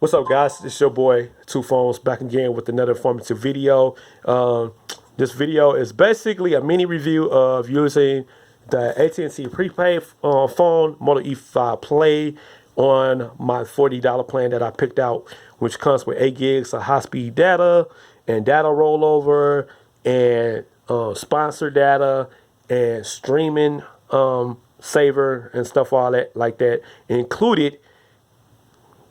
What's up, guys? It's your boy Two Phones back again with another informative video. This video is basically a mini review of using the At&t prepaid phone Moto E5 Play on my $40 plan that I picked out, which comes with 8 gigs of high-speed data and data rollover and sponsored data and streaming saver and stuff all that like that included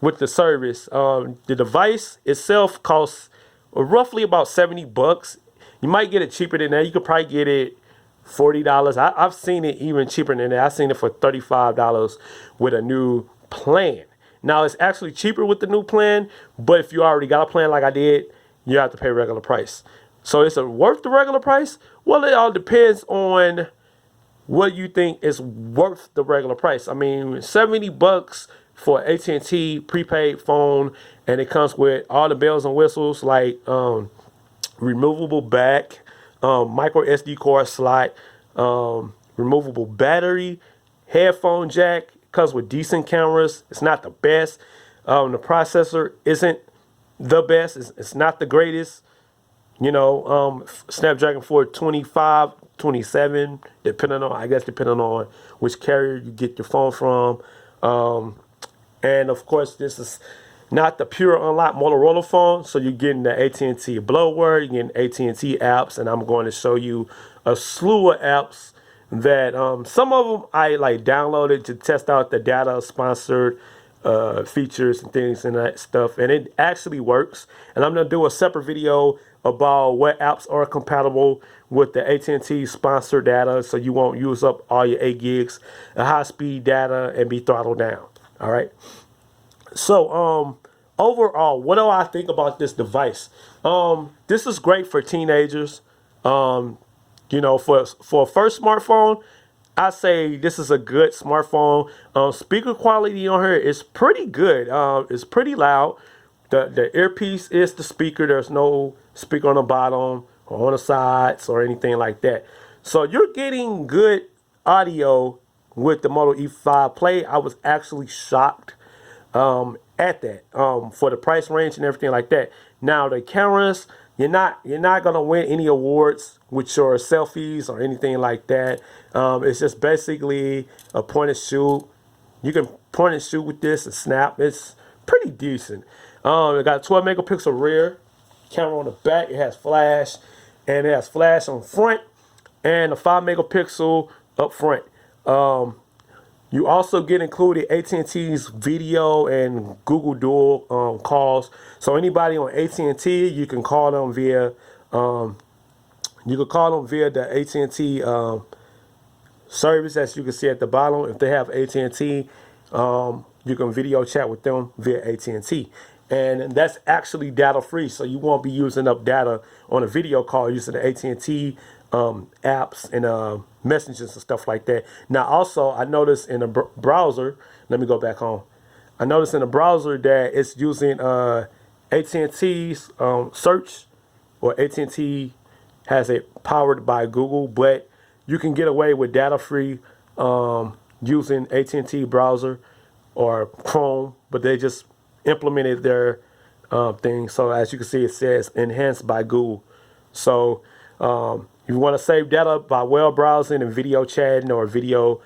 with the service. The device itself costs roughly about $70. You might get it cheaper than that. You could probably get it $40. I've seen it even cheaper than that. I've seen it for $35 with a new plan. Now it's actually cheaper with the new plan, but if you already got a plan like I did, you have to pay regular price. So is it worth the regular price? Well, it all depends on what you think is worth the regular price. I mean, $70 for At&t prepaid phone, and it comes with all the bells and whistles like removable back, micro SD card slot, removable battery, headphone jack. Comes with decent cameras. It's not the best. The processor isn't the best. It's not the greatest. You know, Snapdragon 425, 27, depending on which carrier you get your phone from. And of course, this is not the pure unlocked Motorola phone. So you're getting the At&t bloatware, you're getting At&t apps, and I'm going to show you a slew of apps that some of them I like downloaded to test out the data sponsored features and things and that stuff, and it actually works. And I'm gonna do a separate video about what apps are compatible with the At&t sponsored data, so you won't use up all your 8 gigs of high-speed data and be throttled down. All right. So overall, what do I think about this device? This is great for teenagers. You know, for a first smartphone, I say this is a good smartphone. Speaker quality on here is pretty good. It's pretty loud. The earpiece is the speaker. There's no speaker on the bottom or on the sides or anything like that. So you're getting good audio with the Moto E5 Play. I was actually shocked at that for the price range and everything like that. Now the cameras, you're not gonna win any awards with your selfies or anything like that. It's just basically a point and shoot. You can point and shoot with this and snap. It's pretty decent. It got a 12 megapixel rear camera on the back. It has flash, and it has flash on front, and a 5 megapixel up front. You also get included At&t's video and Google Dual calls. So anybody on At&t, you can call them via the At&t service, as you can see at the bottom. If they have At&t, you can video chat with them via At&t. And that's actually data free, so you won't be using up data on a video call using the At&t apps and messages and stuff like that. Now also, I noticed in the browser, let me go back home. I noticed in the browser that it's using At&t's search, or At&t has it powered by Google, but you can get away with data free using At&t browser or Chrome, but they just implemented their thing. So as you can see, it says enhanced by Google. So if you want to save data by web browsing and video chatting or video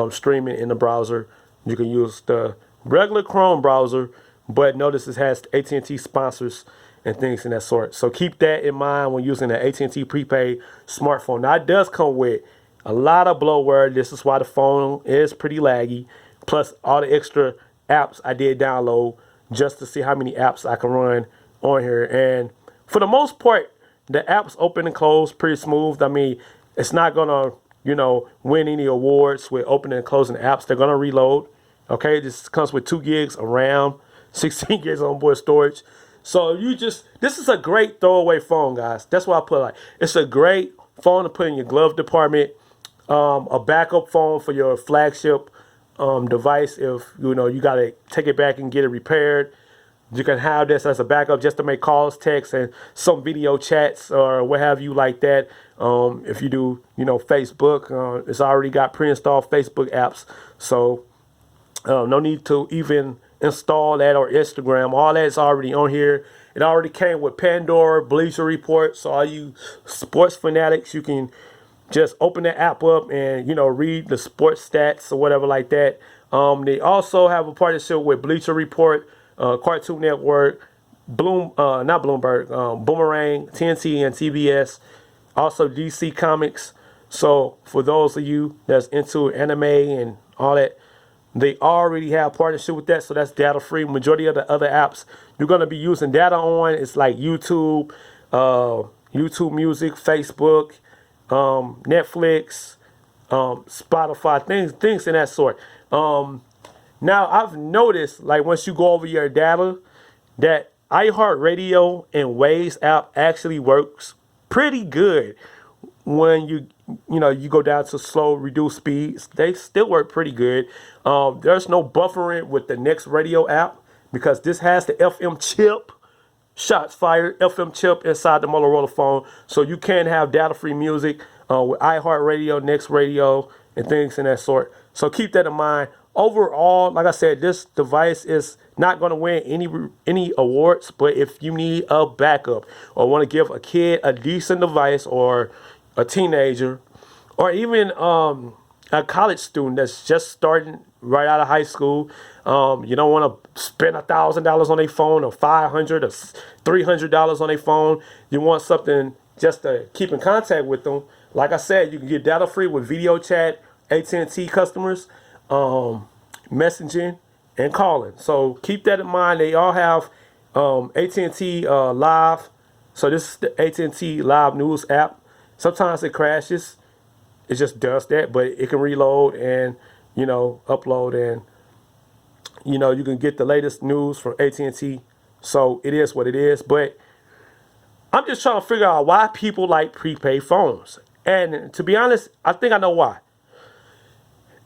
streaming in the browser, you can use the regular Chrome browser, but notice it has At&t sponsors and things in that sort. So keep that in mind when using the At&t prepaid smartphone. Now it does come with a lot of bloatware. This is why the phone is pretty laggy, plus all the extra apps I did download just to see how many apps I can run on here. And for the most part, the apps open and close pretty smooth. I mean, it's not gonna, you know, win any awards with opening and closing apps. They're gonna reload. Okay, this comes with 2 gigs of RAM, 16 gigs onboard storage. So this is a great throwaway phone, guys. That's why I put like, it's a great phone to put in your glove department. A backup phone for your flagship device if you know you gotta take it back and get it repaired. You can have this as a backup just to make calls, texts, and some video chats or what have you like that. If you do, you know, Facebook, it's already got pre-installed Facebook apps, so no need to even install that, or Instagram. All that's already on here. It already came with Pandora, Bleacher Report. So all you sports fanatics, you can just open the app up and, you know, read the sports stats or whatever like that. They also have a partnership with Bleacher Report, Cartoon Network, not Bloomberg, Boomerang, TNT, and TBS. Also DC Comics. So for those of you that's into anime and all that, they already have partnership with that. So that's data free. Majority of the other apps you're going to be using data on, it's like YouTube, YouTube Music, Facebook, Netflix, Spotify, things in that sort. Now I've noticed, like, once you go over your data, that iHeartRadio and Waze app actually works pretty good when you go down to slow, reduced speeds. They still work pretty good. There's no buffering with the Next Radio app because this has the FM chip. Shots fired, FM chip inside the Motorola phone, so you can have data-free music with iHeartRadio, Next Radio, and things in that sort. So keep that in mind. Overall, like I said, this device is not going to win any awards, but if you need a backup or want to give a kid a decent device, or a teenager, or even a college student that's just starting right out of high school, you don't want to spend $1,000 on a phone, or $500 or $300 on a phone. You want something just to keep in contact with them. Like I said, you can get data free with video chat, At&t customers, messaging, and calling. So keep that in mind. They all have At&t Live. So this is the At&t Live News app. Sometimes it crashes. It just does that, but it can reload and, you know, upload, and, you know, you can get the latest news from At&t. So it is what it is. But I'm just trying to figure out why people like prepaid phones. And to be honest, I think I know why.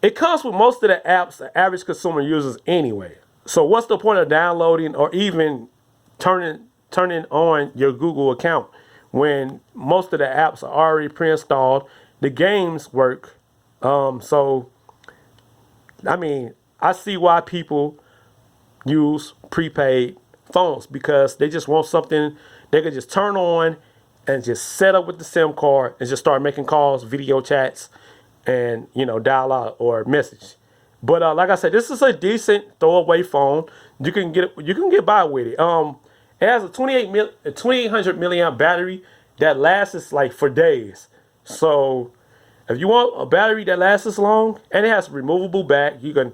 It comes with most of the apps the average consumer uses anyway. So what's the point of downloading or even turning on your Google account when most of the apps are already pre-installed? The games work. So, I mean, I see why people use prepaid phones, because they just want something they can just turn on and just set up with the SIM card and just start making calls, video chats, and, you know, dial out or message. But like I said, this is a decent throwaway phone. You can get by with it. It has a 2800 milliamp battery that lasts like for days. So if you want a battery that lasts this long, and it has removable back, you can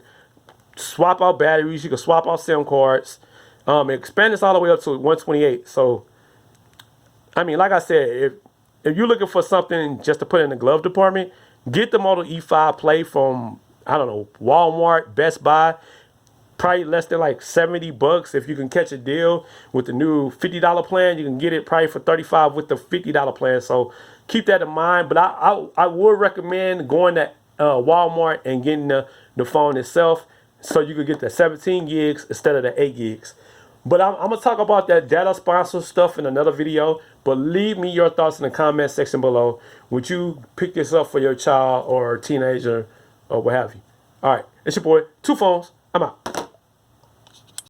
swap out batteries, you can swap out SIM cards. Expand this all the way up to 128. So, I mean, like I said, if you're looking for something just to put in the glove department, get the Moto E5 Play from, I don't know, Walmart, Best Buy. Probably less than like $70 if you can catch a deal with the new $50 plan. You can get it probably for $35 with the $50 plan. So keep that in mind. But I would recommend going to Walmart and getting the phone itself, so you could get the 17 gigs instead of the 8 gigs. But I'm going to talk about that data sponsor stuff in another video. But leave me your thoughts in the comment section below. Would you pick this up for your child or teenager or what have you? All right, it's your boy, Two Phones. I'm out.